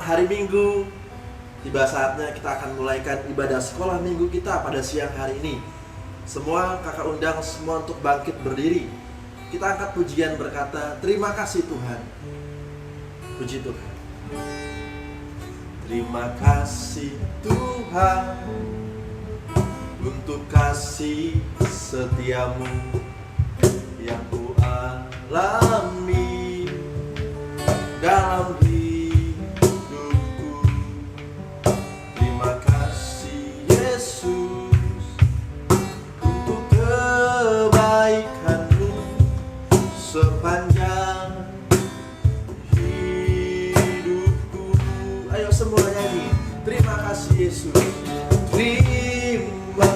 hari Minggu. Tiba saatnya kita akan mulaikan ibadah sekolah minggu kita pada siang hari ini. Semua kakak undang semua untuk bangkit berdiri. Kita angkat pujian berkata, terima kasih Tuhan. Puji Tuhan. Terima kasih Tuhan untuk kasih setiamu yang ku alami dalam hidupku. Terima kasih Yesus untuk kebaikanmu sepanjang hidupku. Ayo semua nyanyi. Terima kasih Yesus. Terima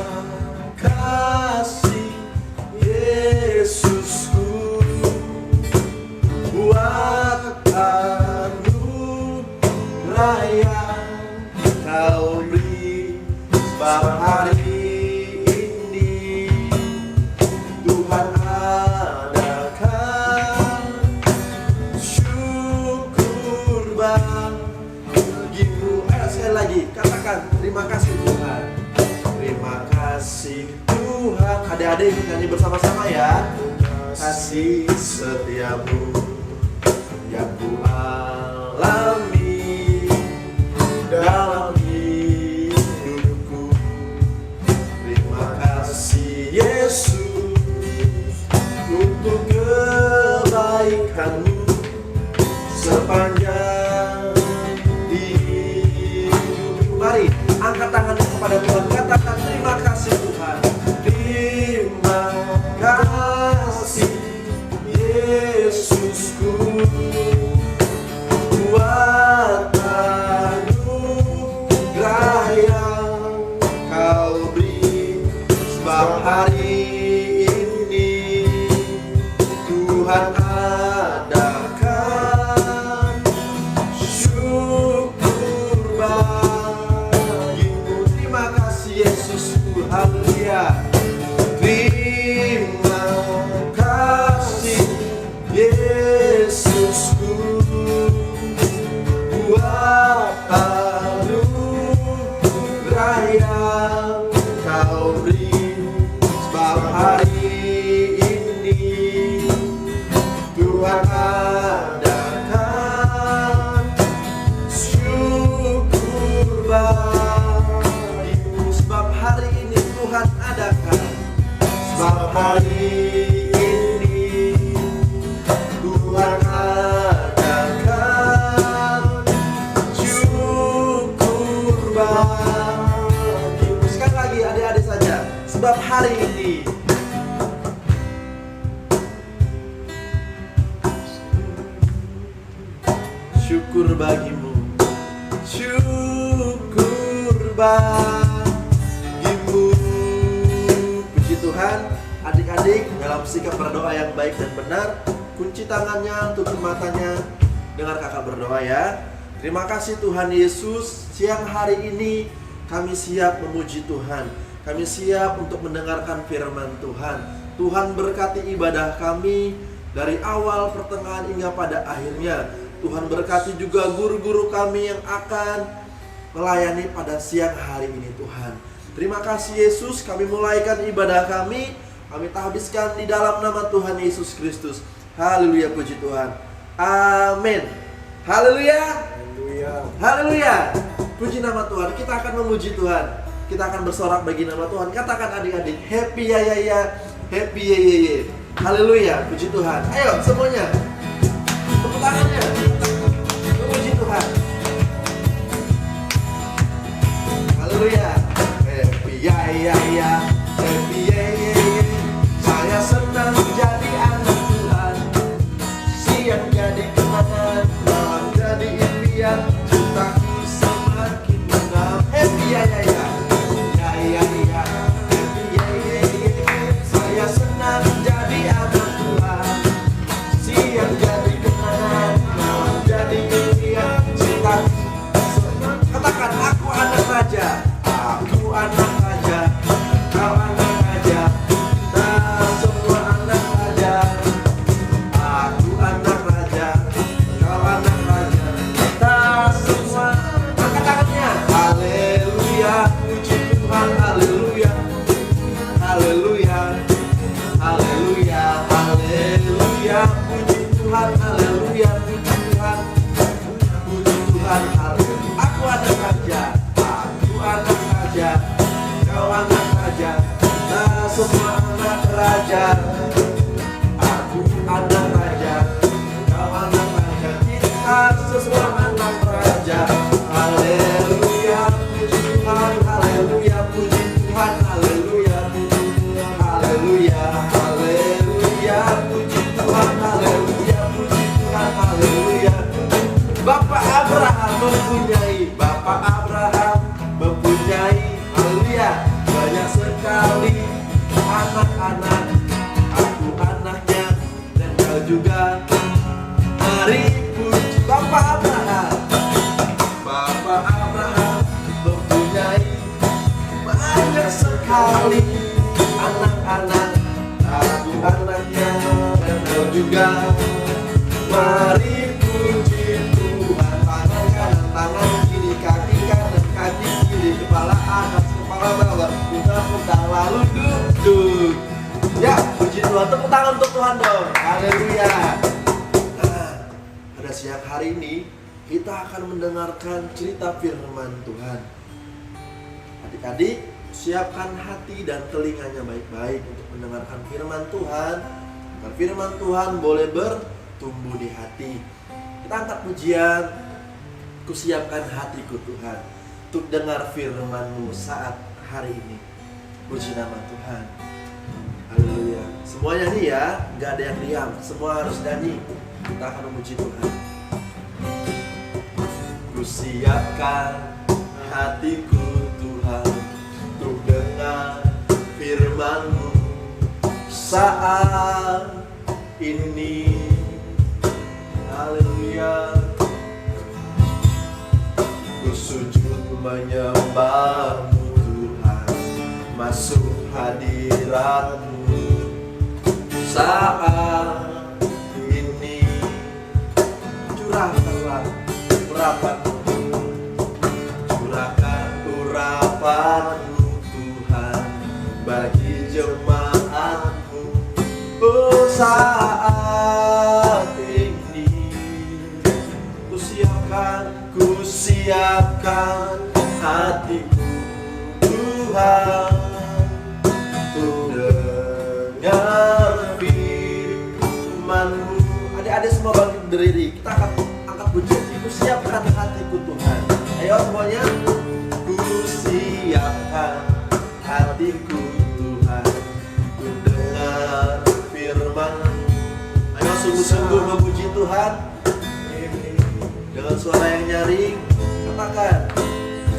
kasih Yesusku buat anugerah yang kau beri. Sebab hari ini Tuhan adakan syukur bagimu. Ayo sekali lagi katakan terima kasih Tuhan. Terima kasih Tuhan. Adik-adik nyanyi bersama-sama ya. Kasih setiamu yang ku alami dalam hidupku. Terima kasih Yesus untuk kebaikanmu sepanjang hidupku. Mari angkat tanganmu kepada Tuhan, katakan terima kasih Tuhan. Terima kasih Yesusku buat anugerah yang kau beri. Sebab hari ini Tuhan adakan syukur bagimu. Terima kasih Yesusku. Haleluya. Terima kasih Yesusku buat anugerah yang kau beri. Sebab hari ini Tuhan adakan syukur bagimu. Sebab hari ini Tuhan adakan. Sebab hari ini Tuhan adakan syukur bagimu. Sekali lagi adik-adik saja. Sebab hari ini syukur bagimu. Syukur bagimu. Puji Tuhan. Adik-adik dalam sikap berdoa yang baik dan benar, kunci tangannya, tutup matanya, dengar kakak berdoa ya. Terima kasih Tuhan Yesus. Siang hari ini kami siap memuji Tuhan. Kami siap untuk mendengarkan firman Tuhan. Tuhan berkati ibadah kami dari awal, pertengahan hingga pada akhirnya. Tuhan berkati juga guru-guru kami yang akan melayani pada siang hari ini Tuhan. Terima kasih Yesus, kami mulaikan ibadah kami. Kami habiskan di dalam nama Tuhan Yesus Kristus. Haleluya, puji Tuhan. Amin. Haleluya. Haleluya. Puji nama Tuhan. Kita akan memuji Tuhan. Kita akan bersorak bagi nama Tuhan. Katakan adik-adik, happy ya ya ya, happy ya ya ya. Haleluya, puji Tuhan. Ayo semuanya, tepuk tangannya. Memuji Tuhan. Haleluya. Happy ya ya ya, happy ya ya ya. Saya senang jadi anak Tuhan. Siang jadi kenangan, malam jadi impian. Cintaku semakin mendalam. Happy ya ya ya, ya ya ya, happy ya ya ya. Saya senang jadi anak Tuhan. Siang jadi kenangan, malam jadi impian. Cintaku senang. Katakan aku anak raja. Aku anak raja. Kau anak raja. semua anak raja. Aku anak raja, kau anak raja, kita semua anak raja. Haleluya, puji Tuhan, haleluya, puji Tuhan, haleluya, haleluya, haleluya, puji Tuhan, haleluya, puji Tuhan, haleluya. Bapak Abraham mempunyai, Bapak Abraham mempunyai, haleluya, banyak sekali anak-anak. Aku anaknya dan kau juga. Mari puji Bapak Abraham. Bapak Abraham mempunyai banyak sekali anak-anak. Aku anaknya dan kau juga. Mari puji Tuhan. Tangan kanan, tangan kiri, kaki kanan, kaki kiri, kepala atas, kepala bawah, putar-putar lalu duduk. Ya, puji Tuhan. Tepuk tangan untuk Tuhan dong. Haleluya. Nah, pada siang hari ini kita akan mendengarkan cerita firman Tuhan. Adik-adik, siapkan hati dan telinganya baik-baik untuk mendengarkan firman Tuhan. Dan firman Tuhan boleh bertumbuh di hati. Kita angkat pujian. Kusiapkan hatiku Tuhan untuk dengar firman-Mu saat hari ini. Puji nama Tuhan. Haleluya. Semuanya nih ya, gak ada yang diam. Semua harus nyanyi. Kita akan memuji Tuhan. Kusiapkan hatiku Tuhan untuk dengar firman-Mu saat ini. Haleluya. Ku sujud menyembah-Mu Tuhan, masuk hadirat-Mu saat ini. Curahkanlah urapan-Mu, curahkan urapan-Mu Tuhan bagi jemaat-Mu. Oh, saat ini kusiapkan hatiku Tuhan untuk dengar firman-Mu. Adik-adik semua bangkit berdiri. Kita akan angkat pujian. Kusiapkan hatiku Tuhan. Ayo semuanya. Kusiapkan hatiku Tuhan untuk dengar firman-Mu. Ayo sungguh-sungguh memuji Tuhan dengan suara yang nyaring. Katakan,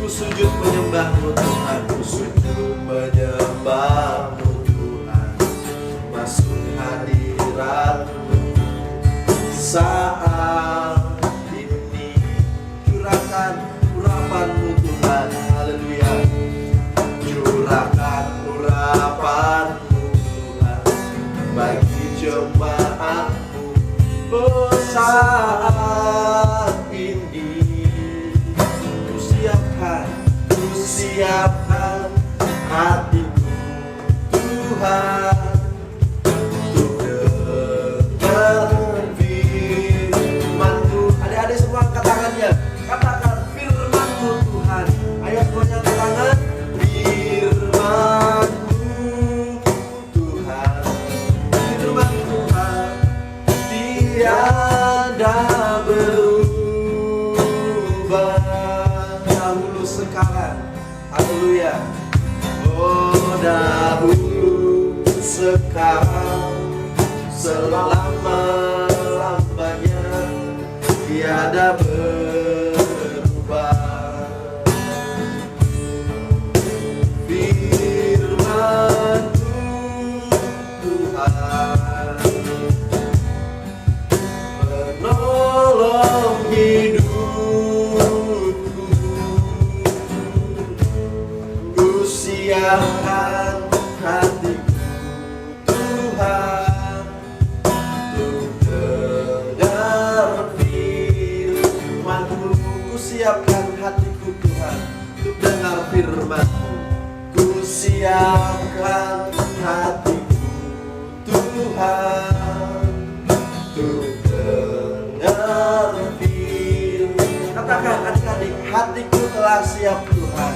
ku sujud menyembah-Mu Tuhan, ku sujud menyembah-Mu Tuhan, masuk hadirat-Mu saat ini. Curahkan urapan-Mu Tuhan. Haleluya. Curahkan urapan-Mu Tuhan bagi jemaat-Mu. Oh, saat ini kusiapkan hatiku Tuhan untuk dengar firman-Mu. Adik-adik semua angkat tangannya. Katakan firman-Mu Tuhan. Ayo semuanya angkat tangan. Firman-Mu Tuhan, firman Tuhan tiada berubah, dahulu sekarang. Haleluya. Oh, dahulu sekarang selama-lamanya tiada berubah. Firman Tuhan menolong hidupku. Kusiapkan hatiku Tuhan untuk dengar firman-Mu. Kusiapkan hatiku Tuhan untuk dengar firman-Mu. Kusiapkan hatiku Tuhan untuk dengar firman. Katakan adik-adik, hatiku telah siap Tuhan.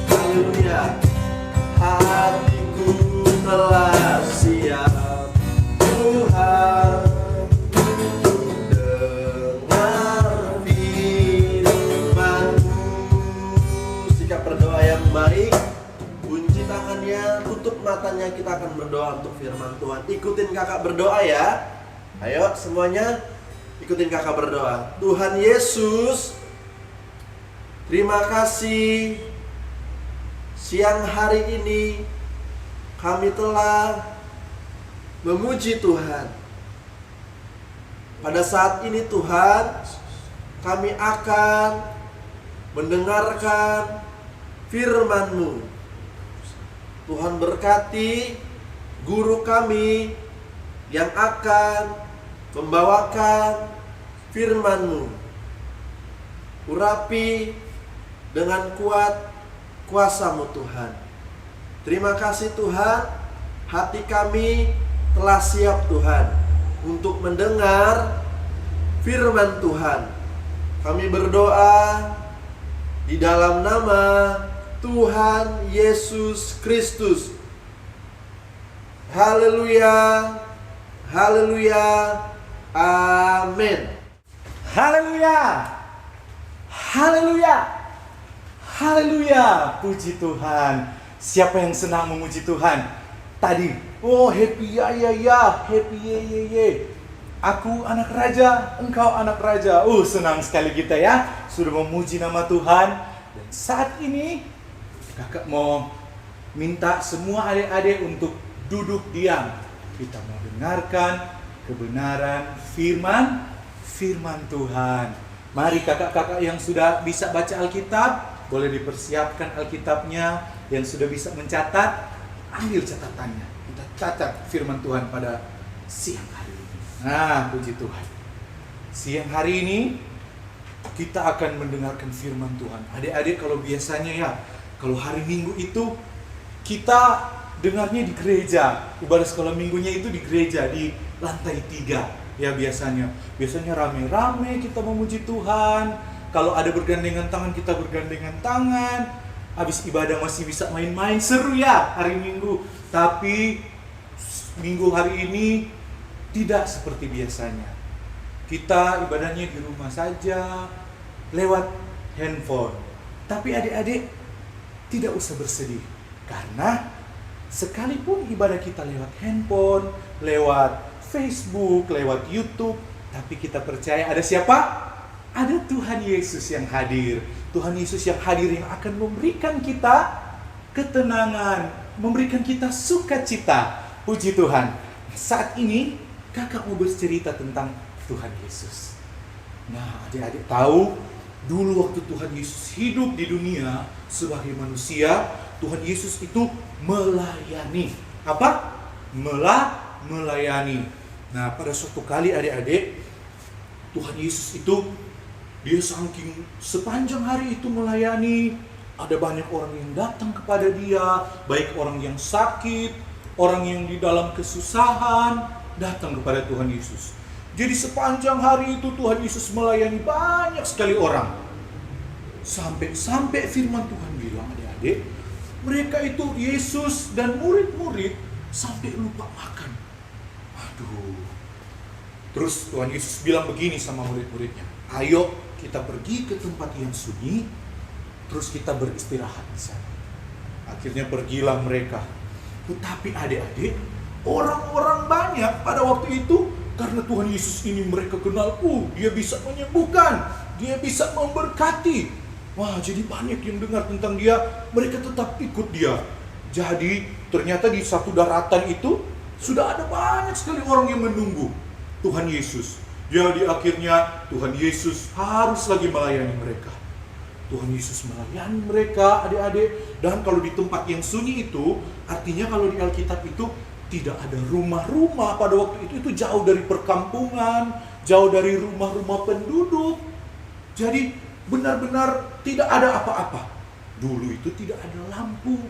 Haleluya. Hatiku telah matanya, kita akan berdoa untuk firman Tuhan. Ikutin kakak berdoa ya. Ayo semuanya ikutin kakak berdoa. Tuhan Yesus, terima kasih siang hari ini kami telah memuji Tuhan. Pada saat ini Tuhan, kami akan mendengarkan firman-Mu. Tuhan berkati guru kami yang akan membawakan firman-Mu. Urapi dengan kuat kuasa-Mu Tuhan. Terima kasih Tuhan, hati kami telah siap Tuhan untuk mendengar firman Tuhan. Kami berdoa di dalam nama Tuhan Yesus Kristus. Haleluya, haleluya, amin. Haleluya, haleluya, haleluya, puji Tuhan. Siapa yang senang memuji Tuhan? Tadi, oh happy ya ya ya, happy ye ye ye. Aku anak raja, engkau anak raja. Senang sekali kita ya, sudah memuji nama Tuhan. Dan saat ini, kakak mau minta semua adik-adik untuk duduk diam. Kita mau dengarkan kebenaran firman Tuhan. Mari kakak-kakak yang sudah bisa baca Alkitab, boleh dipersiapkan Alkitabnya. Yang sudah bisa mencatat, ambil catatannya. Kita catat firman Tuhan pada siang hari ini. Nah, puji Tuhan. Siang hari ini kita akan mendengarkan firman Tuhan. Adik-adik, kalau biasanya ya, kalau hari Minggu itu kita dengarnya di gereja. Ibadah sekolah minggunya itu di gereja, di lantai 3. Ya biasanya rame-rame kita memuji Tuhan. Kalau ada bergandengan tangan, kita bergandengan tangan. Habis ibadah masih bisa main-main, seru ya hari Minggu. Tapi Minggu hari ini tidak seperti biasanya. Kita ibadahnya di rumah saja, lewat handphone. Tapi adik-adik tidak usah bersedih, karena sekalipun ibadah kita lewat handphone, lewat Facebook, lewat YouTube, tapi kita percaya ada siapa? Ada Tuhan Yesus yang hadir. Tuhan Yesus yang hadir yang akan memberikan kita ketenangan, memberikan kita sukacita. Puji Tuhan. Saat ini kakak mau bercerita tentang Tuhan Yesus. Nah, adik-adik tahu dulu waktu Tuhan Yesus hidup di dunia sebagai manusia, Tuhan Yesus itu melayani. Apa? Melayani. Nah, pada suatu kali adik-adik, Tuhan Yesus itu dia saking sepanjang hari itu melayani, ada banyak orang yang datang kepada dia, baik orang yang sakit, orang yang di dalam kesusahan, datang kepada Tuhan Yesus. Jadi sepanjang hari itu Tuhan Yesus melayani banyak sekali orang. Sampai firman Tuhan bilang, adik-adik, mereka itu Yesus dan murid-murid sampai lupa makan. Aduh. Terus Tuhan Yesus bilang begini sama murid-muridnya, ayo kita pergi ke tempat yang sunyi, terus kita beristirahat di sana. Akhirnya pergilah mereka. Tetapi adik-adik, orang-orang banyak pada waktu itu, karena Tuhan Yesus ini mereka kenal, dia bisa menyembuhkan, dia bisa memberkati. Wah, jadi banyak yang dengar tentang dia, mereka tetap ikut dia. Jadi ternyata di satu daratan itu sudah ada banyak sekali orang yang menunggu Tuhan Yesus. Jadi akhirnya Tuhan Yesus harus lagi melayani mereka. Tuhan Yesus melayani mereka, adik-adik. Dan kalau di tempat yang sunyi itu, artinya kalau di Alkitab itu tidak ada rumah-rumah pada waktu itu jauh dari perkampungan, jauh dari rumah-rumah penduduk. Jadi benar-benar tidak ada apa-apa. Dulu itu tidak ada lampu,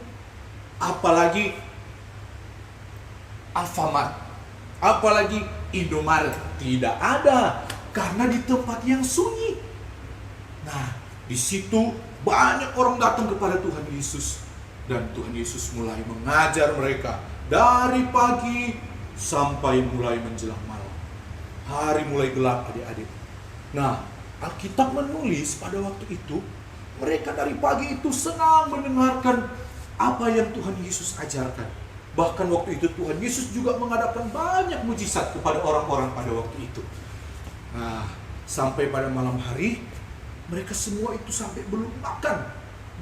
apalagi Alfamart, apalagi Indomaret, tidak ada, karena di tempat yang sunyi. Nah, di situ banyak orang datang kepada Tuhan Yesus, dan Tuhan Yesus mulai mengajar mereka dari pagi sampai mulai menjelang malam. Hari mulai gelap, adik-adik. Nah, Alkitab menulis pada waktu itu mereka dari pagi itu senang mendengarkan apa yang Tuhan Yesus ajarkan. Bahkan waktu itu Tuhan Yesus juga mengadakan banyak mujizat kepada orang-orang pada waktu itu. Nah, sampai pada malam hari, mereka semua itu sampai belum makan.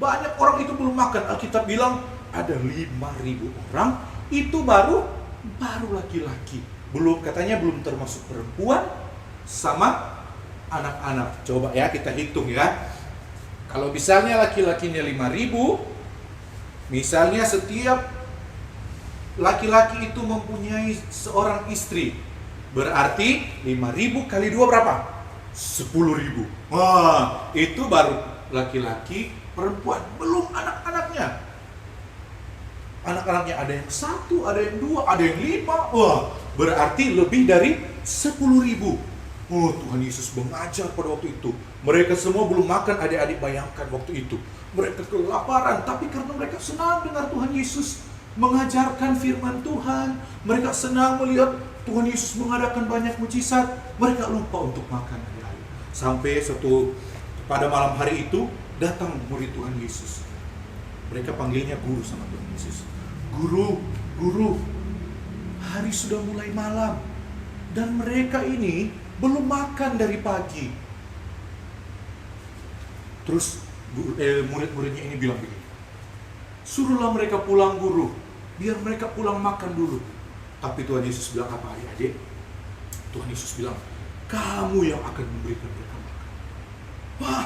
Banyak orang itu belum makan. Alkitab bilang ada 5.000 orang, itu baru laki-laki. Katanya belum termasuk perempuan sama anak-anak. Coba ya kita hitung ya. Kalau misalnya laki-lakinya 5.000, misalnya setiap laki-laki itu mempunyai seorang istri, berarti 5.000 kali 2 berapa? 10.000. Wah, itu baru laki-laki, perempuan, belum anak-anaknya. Anak-anaknya ada yang 1, ada yang 2, ada yang 5. Wah, berarti lebih dari 10.000. Oh, Tuhan Yesus mengajar pada waktu itu. Mereka semua belum makan, adik-adik bayangkan waktu itu. Mereka kelaparan, tapi karena mereka senang dengar Tuhan Yesus mengajarkan firman Tuhan, mereka senang melihat Tuhan Yesus mengadakan banyak mujizat, mereka lupa untuk makan, adik-adik. Sampai pada malam hari itu, datang murid Tuhan Yesus. Mereka panggilnya guru sama Tuhan Yesus. Guru, hari sudah mulai malam, dan mereka ini belum makan dari pagi. Terus murid-muridnya ini bilang begini, suruhlah mereka pulang guru, biar mereka pulang makan dulu. Tapi Tuhan Yesus bilang apa, adik-adik? Tuhan Yesus bilang, kamu yang akan memberikan mereka makan. Wah,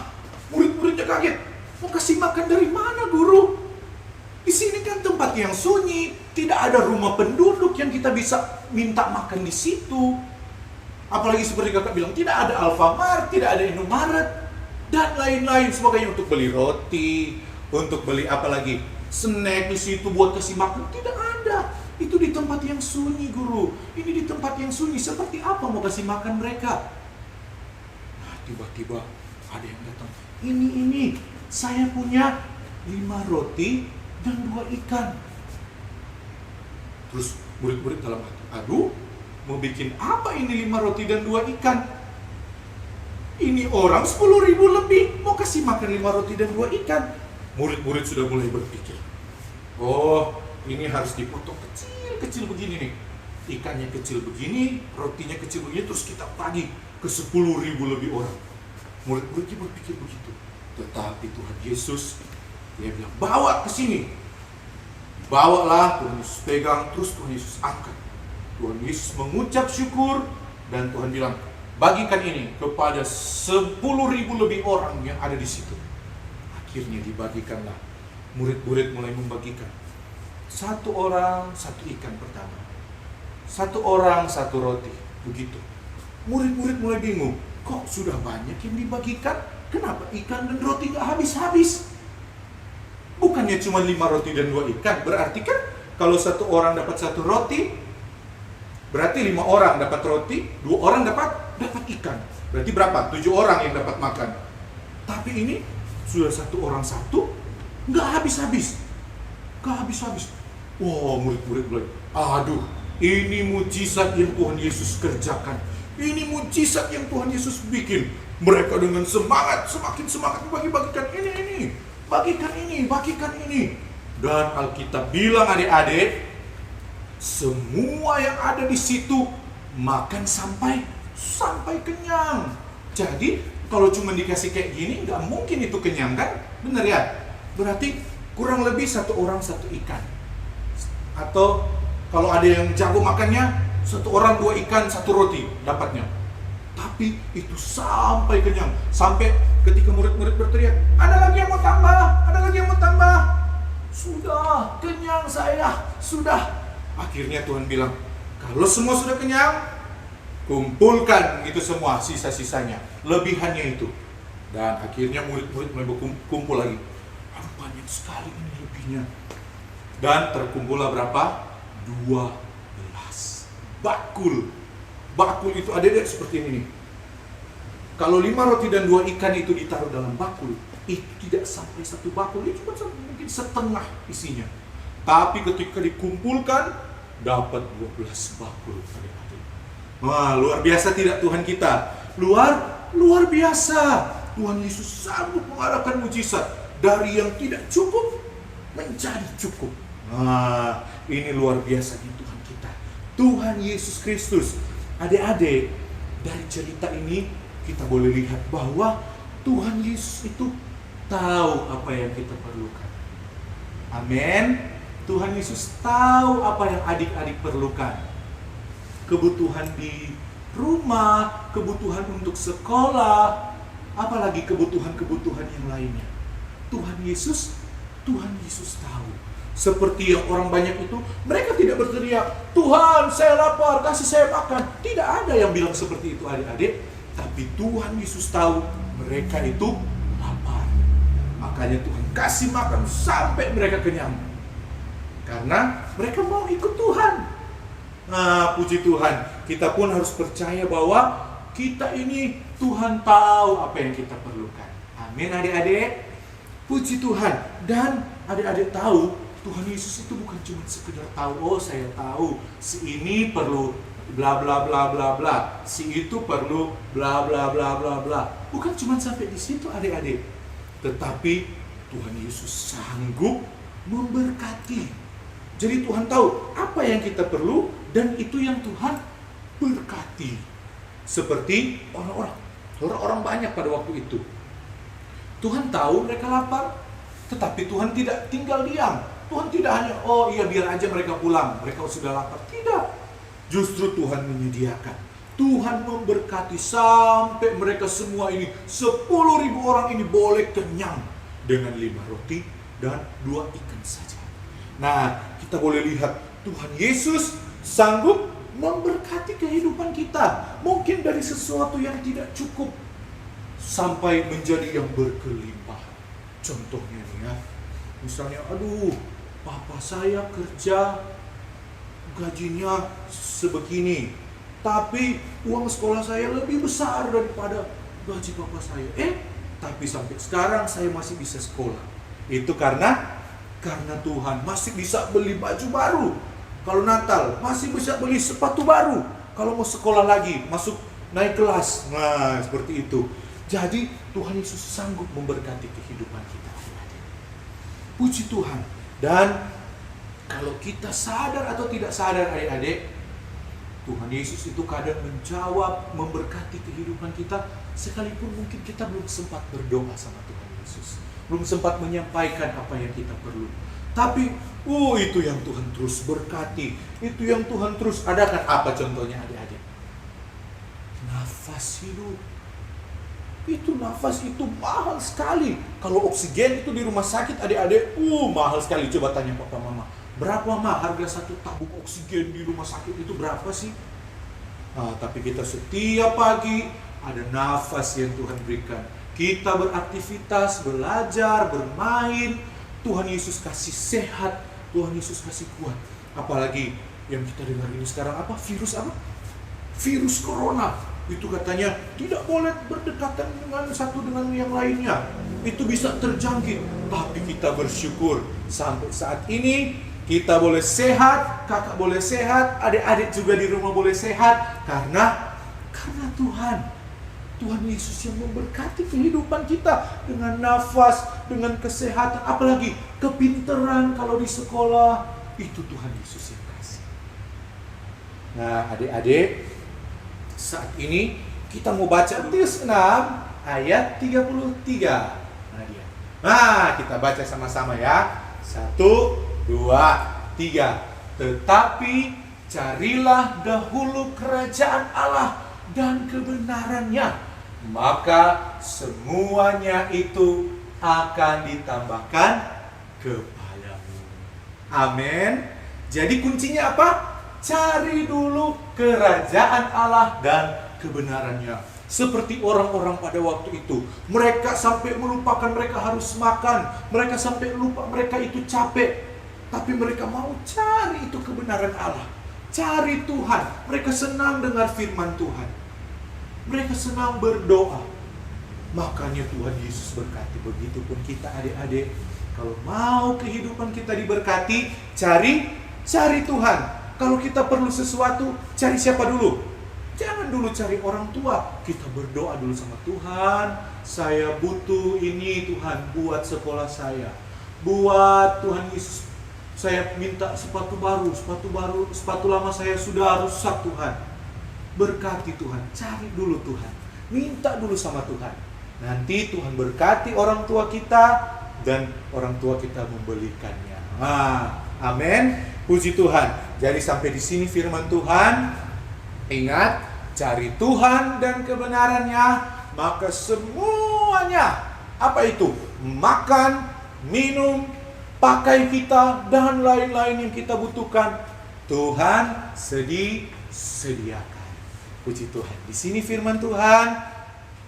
murid-muridnya kaget. Mau kasih makan dari mana, guru? Di sini kan tempat yang sunyi, tidak ada rumah penduduk yang kita bisa minta makan di situ. Apalagi seperti kakak bilang, tidak ada Alfamart, tidak ada Indomaret, dan lain-lain sebagainya untuk beli roti, untuk beli apalagi snack di situ buat kasih makan. Tidak ada. Itu di tempat yang sunyi, guru. Ini di tempat yang sunyi. Seperti apa mau kasih makan mereka? Nah, tiba-tiba ada yang datang. Ini, saya punya 5 roti dan 2 ikan. Terus murid-murid dalam hati, aduh, mau bikin apa ini 5 roti dan 2 ikan? Ini orang 10.000 lebih, mau kasih makan 5 roti dan 2 ikan. Murid-murid sudah mulai berpikir, oh, ini harus dipotong kecil-kecil begini nih. Ikannya kecil begini, rotinya kecil begini, terus kita bagi ke 10.000 lebih orang. Murid-muridnya berpikir begitu. Tetapi Tuhan Yesus, dia bilang, bawa ke sini. Bawalah, Tuhan Yesus pegang, terus Tuhan Yesus angkat. Tuhan Yesus mengucap syukur, dan Tuhan bilang, bagikan ini kepada 10.000 lebih orang yang ada di situ. Akhirnya dibagikanlah. Murid-murid mulai membagikan. 1 orang 1 ikan pertama, 1 orang 1 roti. Begitu. Murid-murid mulai bingung. Kok sudah banyak yang dibagikan? Kenapa ikan dan roti gak habis-habis? Bukannya cuma 5 roti dan 2 ikan. Berarti kan kalau 1 orang dapat 1 roti, berarti 5 orang dapat roti, 2 orang dapat ikan. Berarti berapa? 7 orang yang dapat makan. Tapi ini sudah 1 orang 1, nggak habis-habis. Wah, murid-murid mulai, aduh, ini mujizat yang Tuhan Yesus kerjakan. Ini mujizat yang Tuhan Yesus bikin. Mereka dengan semangat, semakin semangat bagikan ini. Bagikan ini. Dan Alkitab bilang, adik-adik, semua yang ada di situ makan sampai kenyang. Jadi kalau cuma dikasih kayak gini, nggak mungkin itu kenyang kan? Bener ya? Berarti kurang lebih 1 orang 1 ikan. Atau kalau ada yang jago makannya, 1 orang 2 ikan 1 roti dapatnya. Tapi itu sampai kenyang. Sampai ketika murid-murid berteriak, ada lagi yang mau tambah. Sudah, kenyang saya, sudah. Akhirnya Tuhan bilang, kalau semua sudah kenyang, kumpulkan itu semua, sisa-sisanya, lebihannya itu. Dan akhirnya murid-murid mulai berkumpul lagi. Aduh, banyak sekali ini lebihnya. Dan terkumpullah berapa? 12 bakul. Bakul itu adik-adik seperti ini nih. Kalau 5 roti dan 2 ikan itu ditaruh dalam bakul, itu tidak sampai 1 bakul, itu cuma mungkin setengah isinya. Tapi ketika dikumpulkan, dapat 12 bakul, adik-adik. Wah, luar biasa tidak Tuhan kita? Luar biasa. Tuhan Yesus sanggup mengadakan mujizat. Dari yang tidak cukup, menjadi cukup. Nah, ini luar biasanya Tuhan kita, Tuhan Yesus Kristus. Adik-adik, dari cerita ini kita boleh lihat bahwa Tuhan Yesus itu tahu apa yang kita perlukan. Amin. Tuhan Yesus tahu apa yang adik-adik perlukan. Kebutuhan di rumah, kebutuhan untuk sekolah, apalagi kebutuhan-kebutuhan yang lainnya. Tuhan Yesus tahu. Seperti yang orang banyak itu, mereka tidak berteriak, "Tuhan, saya lapar, kasih saya makan." Tidak ada yang bilang seperti itu, adik-adik. Tapi Tuhan Yesus tahu mereka itu lapar. Makanya Tuhan kasih makan sampai mereka kenyang. Karena mereka mau ikut Tuhan. Nah, puji Tuhan, kita pun harus percaya bahwa kita ini Tuhan tahu apa yang kita perlukan. Amin, adik-adik. Puji Tuhan. Dan adik-adik tahu, Tuhan Yesus itu bukan cuma sekedar tahu, oh saya tahu si ini perlu bla bla bla bla bla, si itu perlu bla bla bla bla bla. Bukan cuma sampai di situ, adik-adik. Tetapi Tuhan Yesus sanggup memberkati. Jadi Tuhan tahu apa yang kita perlu dan itu yang Tuhan berkati. Seperti orang-orang banyak pada waktu itu. Tuhan tahu mereka lapar, tetapi Tuhan tidak tinggal diam. Tuhan tidak hanya, oh iya biar aja mereka pulang, mereka sudah lapar. Tidak. Justru Tuhan menyediakan. Tuhan memberkati sampai mereka semua ini, 10.000 orang ini boleh kenyang dengan 5 roti dan 2 ikan saja. Nah, kita boleh lihat Tuhan Yesus sanggup memberkati kehidupan kita. Mungkin dari sesuatu yang tidak cukup sampai menjadi yang berkelimpahan. Contohnya nih ya, misalnya, aduh, papa saya kerja gajinya sebegini, tapi uang sekolah saya lebih besar daripada gaji papa saya. Tapi sampai sekarang saya masih bisa sekolah. Itu karena Tuhan masih bisa beli baju baru. Kalau Natal masih bisa beli sepatu baru. Kalau mau sekolah lagi, masuk naik kelas. Nah, seperti itu. Jadi Tuhan Yesus sanggup memberkati kehidupan kita. Puji Tuhan. Dan kalau kita sadar atau tidak sadar, adik-adik, Tuhan Yesus itu kadang menjawab, memberkati kehidupan kita, sekalipun mungkin kita belum sempat berdoa sama Tuhan Yesus, belum sempat menyampaikan apa yang kita perlu. Tapi, itu yang Tuhan terus berkati, itu yang Tuhan terus adakan. Apa contohnya, adik-adik? Nafas hidup. Itu nafas itu mahal sekali. Kalau oksigen itu di rumah sakit, adik-adik, mahal sekali. Coba tanya papa mama, berapa mah harga satu tabung oksigen di rumah sakit itu berapa sih? Tapi kita setiap pagi ada nafas yang Tuhan berikan. Kita beraktivitas, belajar, bermain. Tuhan Yesus kasih sehat, Tuhan Yesus kasih kuat. Apalagi yang kita dengar ini sekarang apa? Virus corona. Itu katanya tidak boleh berdekatan dengan satu dengan yang lainnya. Itu bisa terjangkit. Tapi kita bersyukur sampai saat ini kita boleh sehat, kakak boleh sehat, adik-adik juga di rumah boleh sehat. Karena Tuhan Yesus yang memberkati kehidupan kita dengan nafas, dengan kesehatan, apalagi kepinteran kalau di sekolah. Itu Tuhan Yesus yang kasih. Nah, adik-adik, saat ini kita mau baca Matius 6 ayat 33. Kita baca sama-sama ya. 1, 2, 3. Tetapi carilah dahulu kerajaan Allah dan kebenarannya, maka semuanya itu akan ditambahkan kepadamu. Amin. Jadi kuncinya apa? Cari dulu kerajaan Allah dan kebenarannya. Seperti orang-orang pada waktu itu, mereka sampai melupakan mereka harus makan, mereka sampai lupa mereka itu capek, tapi mereka mau cari itu kebenaran Allah, cari Tuhan. Mereka senang dengar firman Tuhan, mereka senang berdoa. Makanya Tuhan Yesus berkati. Begitupun kita, adik-adik, kalau mau kehidupan kita diberkati, cari Tuhan. Kalau kita perlu sesuatu, cari siapa dulu? Jangan dulu cari orang tua. Kita berdoa dulu sama Tuhan. Saya butuh ini, Tuhan, buat sekolah saya. Buat Tuhan Yesus Saya minta sepatu baru, sepatu lama saya sudah rusak Tuhan. Berkati Tuhan, cari dulu Tuhan. Minta dulu sama Tuhan. Nanti Tuhan berkati orang tua kita dan orang tua kita membelikannya. Amin. Puji Tuhan. Jadi sampai di sini firman Tuhan. Ingat, cari Tuhan dan kebenarannya, maka semuanya, apa itu? Makan, minum, pakai kita, dan lain-lain yang kita butuhkan, Tuhan sediakan. Puji Tuhan. Di sini firman Tuhan.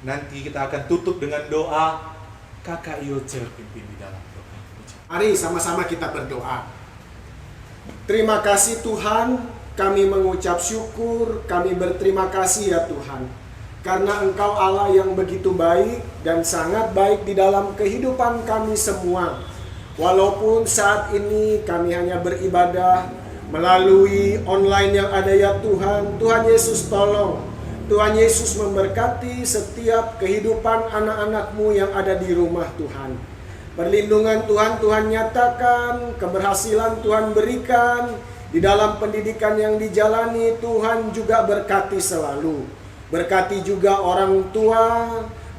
Nanti kita akan tutup dengan doa. Kakak Yoce pimpin di dalam doa. Mari sama-sama kita berdoa. Terima kasih Tuhan, kami mengucap syukur, kami berterima kasih ya Tuhan. Karena Engkau Allah yang begitu baik dan sangat baik di dalam kehidupan kami semua. Walaupun saat ini kami hanya beribadah melalui online yang ada ya Tuhan. Tuhan Yesus tolong, Tuhan Yesus memberkati setiap kehidupan anak-anak-Mu yang ada di rumah Tuhan. Perlindungan Tuhan, Tuhan nyatakan, keberhasilan Tuhan berikan, di dalam pendidikan yang dijalani Tuhan juga berkati selalu. Berkati juga orang tua,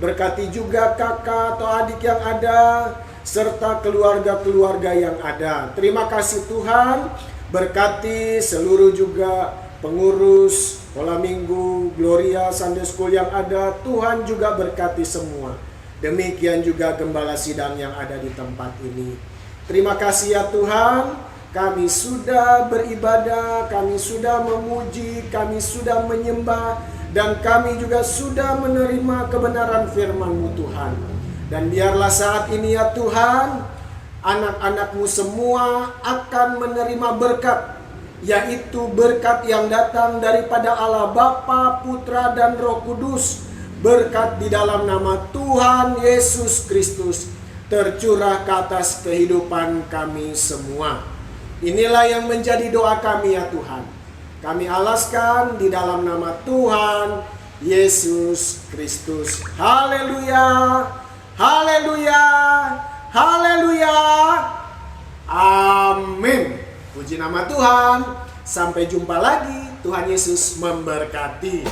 berkati juga kakak atau adik yang ada, serta keluarga-keluarga yang ada. Terima kasih Tuhan, berkati seluruh juga pengurus Pola Minggu, Gloria, Sunday School yang ada. Tuhan juga berkati semua. Demikian juga gembala sidang yang ada di tempat ini. Terima kasih ya Tuhan, kami sudah beribadah, kami sudah memuji, kami sudah menyembah, dan kami juga sudah menerima kebenaran firman-Mu Tuhan. Dan biarlah saat ini ya Tuhan, anak-anak-Mu semua akan menerima berkat, yaitu berkat yang datang daripada Allah Bapa, Putra, dan Roh Kudus. Berkat di dalam nama Tuhan Yesus Kristus tercurah ke atas kehidupan kami semua. Inilah yang menjadi doa kami ya Tuhan. Kami alaskan di dalam nama Tuhan Yesus Kristus. Haleluya, haleluya, haleluya. Amin. Puji nama Tuhan. Sampai jumpa lagi. Tuhan Yesus memberkati.